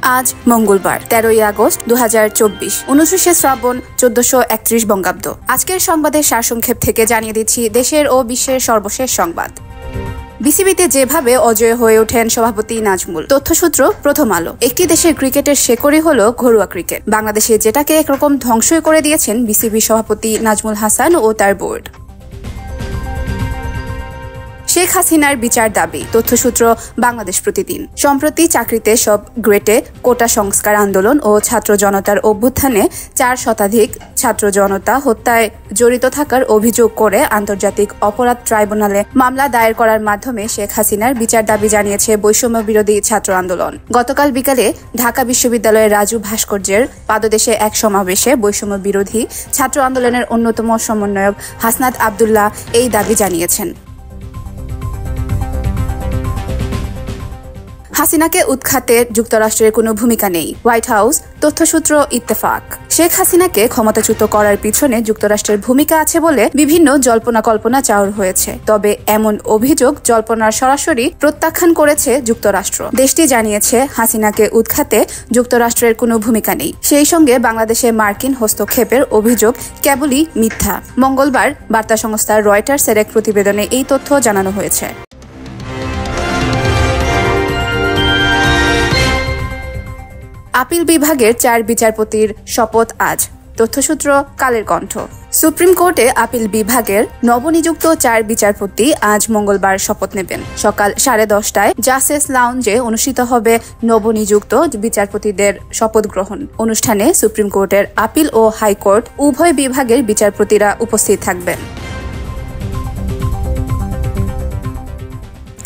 আজ মঙ্গলবার 13ই আগস্ট 2024, 29শে শ্রাবণ 1431 বঙ্গাব্দ। আজকের সংবাদের সারসংক্ষেপ থেকে জানিয়ে দিচ্ছি দেশের ও বিশ্বের সর্বশেষ সংবাদ। বিসিবিতে যেভাবে অজয় হয়ে ওঠেন সভাপতি নাজমুল। তথ্যসূত্র প্রথম আলো। একটি দেশের ক্রিকেটের শেকড়ই হলো ঘরোয়া ক্রিকেট। বাংলাদেশে যেটাকে একরকম ধ্বংসই করে দিয়েছেন বিসিবি সভাপতি নাজমুল হাসান ও তার বোর্ড। শেখ হাসিনার বিচার দাবি। তথ্যসূত্র বাংলাদেশ প্রতিদিন। সম্প্রতি চাকরিতে সব গ্রেডে কোটা সংস্কার আন্দোলন ও ছাত্র জনতার অভ্যুত্থানে 4 শতাধিক ছাত্র জনতা হত্যায় জড়িত থাকার অভিযোগ করে আন্তর্জাতিক অপরাধ ট্রাইব্যুনালে মামলা দায়ের করার মাধ্যমে শেখ হাসিনার বিচার দাবি জানিয়েছে বৈষম্য বিরোধী ছাত্র আন্দোলন। গতকাল বিকালে ঢাকা বিশ্ববিদ্যালয়ের রাজু ভাস্কর্যের পাদদেশে এক সমাবেশে বৈষম্য বিরোধী ছাত্র আন্দোলনের অন্যতম সমন্বয়ক হাসনাত আব্দুল্লাহ এই দাবি জানিয়েছেন। হাসিনাকে উৎখাতে যুক্তরাষ্ট্রের কোনো ভূমিকা নেই, হোয়াইট হাউস। তথ্যসূত্র ইত্তেফাক। শেখ হাসিনাকে ক্ষমতাচ্যুত করার পিছনে যুক্তরাষ্ট্রের ভূমিকা আছে বলে বিভিন্ন জল্পনা কল্পনা চাউর হয়েছে। তবে এমন অভিযোগ জল্পনার সরাসরি প্রত্যাখ্যান করেছে যুক্তরাষ্ট্র। দেশটি জানিয়েছে হাসিনাকে উৎখাতে যুক্তরাষ্ট্রের কোনো ভূমিকা নেই। সেই সঙ্গে বাংলাদেশে মার্কিন হস্তক্ষেপের অভিযোগ কেবলই মিথ্যা। মঙ্গলবার বার্তা সংস্থা রয়টার্সের এক প্রতিবেদনে এই তথ্য জানানো হয়েছে। আপিল বিভাগের 4 বিচারপতির শপথ আজ। তথ্যসূত্র কালের কণ্ঠ। সুপ্রিম কোর্টে আপিল বিভাগের নবনিযুক্ত 4 বিচারপতি আজ মঙ্গলবার শপথ নেবেন। সকাল 10:30টায় জাসেস লাউঞ্জে অনুষ্ঠিত হবে নবনিযুক্ত বিচারপতিদের শপথ গ্রহণ অনুষ্ঠানে। সুপ্রিম কোর্টের আপিল ও হাইকোর্ট উভয় বিভাগের বিচারপতিরা উপস্থিত থাকবেন।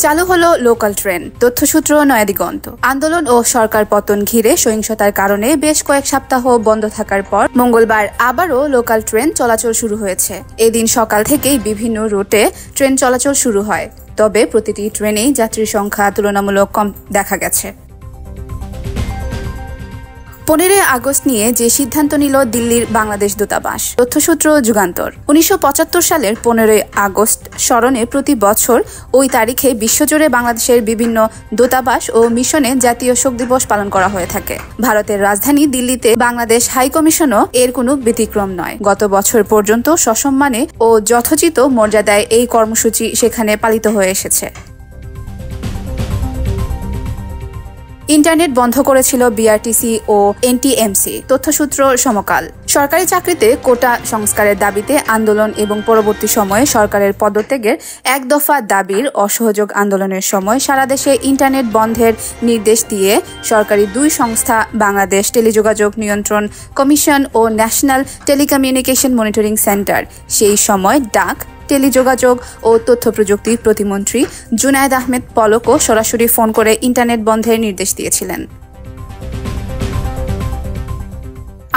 চালু হলো লোকাল ট্রেন। তথ্যসূত্র নয়াদিগন্ত। আন্দোলন ও সরকার পতন ঘিরে সহিংসতার কারণে বেশ কয়েক সপ্তাহ বন্ধ থাকার পর মঙ্গলবার আবারও লোকাল ট্রেন চলাচল শুরু হয়েছে। এদিন সকাল থেকেই বিভিন্ন রুটে ট্রেন চলাচল শুরু হয়, তবে প্রতিটি ট্রেনেই যাত্রীর সংখ্যা তুলনামূলক কম দেখা গেছে। 15 আগস্ট নিয়ে যে সিদ্ধান্ত নিল দিল্লির বাংলাদেশ দূতাবাস। তথ্যসূত্র যুগান্তর। 1975 সালের 15 আগস্ট স্মরণে প্রতি বছর ওই তারিখে বিশ্বজুড়ে বাংলাদেশের বিভিন্ন দূতাবাস ও মিশনে জাতীয় শোক দিবস পালন করা হয়ে থাকে। ভারতের রাজধানী দিল্লিতে বাংলাদেশ হাই কমিশনও এর কোনো ব্যতিক্রম নয়। গত বছর পর্যন্ত সসম্মানে ও যথোচিত মর্যাদায় এই কর্মসূচি সেখানে পালিত হয়ে এসেছে। ইন্টারনেট বন্ধ করেছিল বিআরটিসি ও এনটিএমসি। তথ্যসূত্র সমকাল। সরকারি চাকরিতে কোটা সংস্কারের দাবিতে আন্দোলন এবং পরবর্তী সময়ে সরকারের পদত্যাগের 1 দফা দাবির অসহযোগ আন্দোলনের সময় সারা দেশে ইন্টারনেট বন্ধের নির্দেশ দিয়ে সরকারি 2 সংস্থা বাংলাদেশ টেলিযোগাযোগ নিয়ন্ত্রণ কমিশন ও ন্যাশনাল টেলিকমিউনিকেশন মনিটরিং সেন্টার, সেই সময় ডাক, টেলিযোগাযোগ ও তথ্য প্রযুক্তি প্রতিমন্ত্রী জুনায়েদ আহমেদ পলকও সরাসরি ফোন করে ইন্টারনেট বন্ধের নির্দেশ দিয়েছিলেন।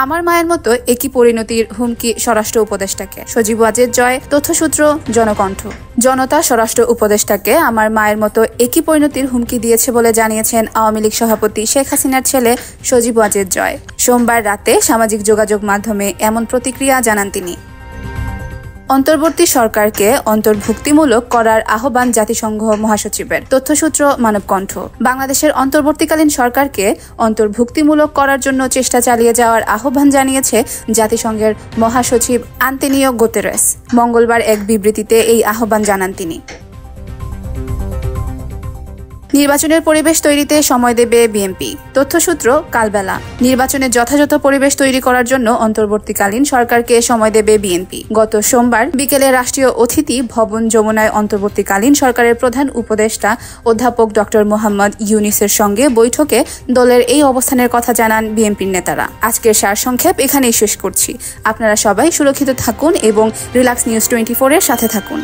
আমার মায়ের মতো একই পরিণতির হুমকি স্বরাষ্ট্র উপদেষ্টাকে। সজীব ওয়াজেদ জয়। তথ্যসূত্র জনকণ্ঠ। জনতা স্বরাষ্ট্র উপদেষ্টাকে আমার মায়ের মতো একই পরিণতির হুমকি দিয়েছে বলে জানিয়েছেন আওয়ামী লীগ সভাপতি শেখ হাসিনার ছেলে সজীব ওয়াজেদ জয়। সোমবার রাতে সামাজিক যোগাযোগ মাধ্যমে এমন প্রতিক্রিয়া জানান তিনি। অন্তর্বর্তী সরকারকে অন্তর্ভুক্তিমূলক করার আহ্বান জাতিসংঘ মহাসচিবের। তথ্যসূত্র মানবকণ্ঠ। বাংলাদেশের অন্তর্বর্তীকালীন সরকারকে অন্তর্ভুক্তিমূলক করার জন্য চেষ্টা চালিয়ে যাওয়ার আহ্বান জানিয়েছে জাতিসংঘের মহাসচিব আন্তোনিও গুতেরেস। মঙ্গলবার এক বিবৃতিতে এই আহ্বান জানান তিনি। নির্বাচনের পরিবেশ তৈরিতে সময় দেবে বিএনপি। তথ্যসূত্র কালবেলা। নির্বাচনের যথাযথ পরিবেশ তৈরি করার জন্য অন্তর্বর্তীকালীন সরকারকে সময় দেবে বিএনপি। গত সোমবার বিকেলে রাষ্ট্রীয় অতিথি ভবন যমুনায় অন্তর্বর্তীকালীন সরকারের প্রধান উপদেষ্টা অধ্যাপক ডক্টর মোহাম্মদ ইউনিসের সঙ্গে বৈঠকে দলের এই অবস্থানের কথা জানান বিএনপির নেতারা। আজকের সারসংক্ষেপ এখানেই শেষ করছি। আপনারা সবাই সুরক্ষিত থাকুন এবং রিল্যাক্স নিউজ 24 এর সাথে থাকুন।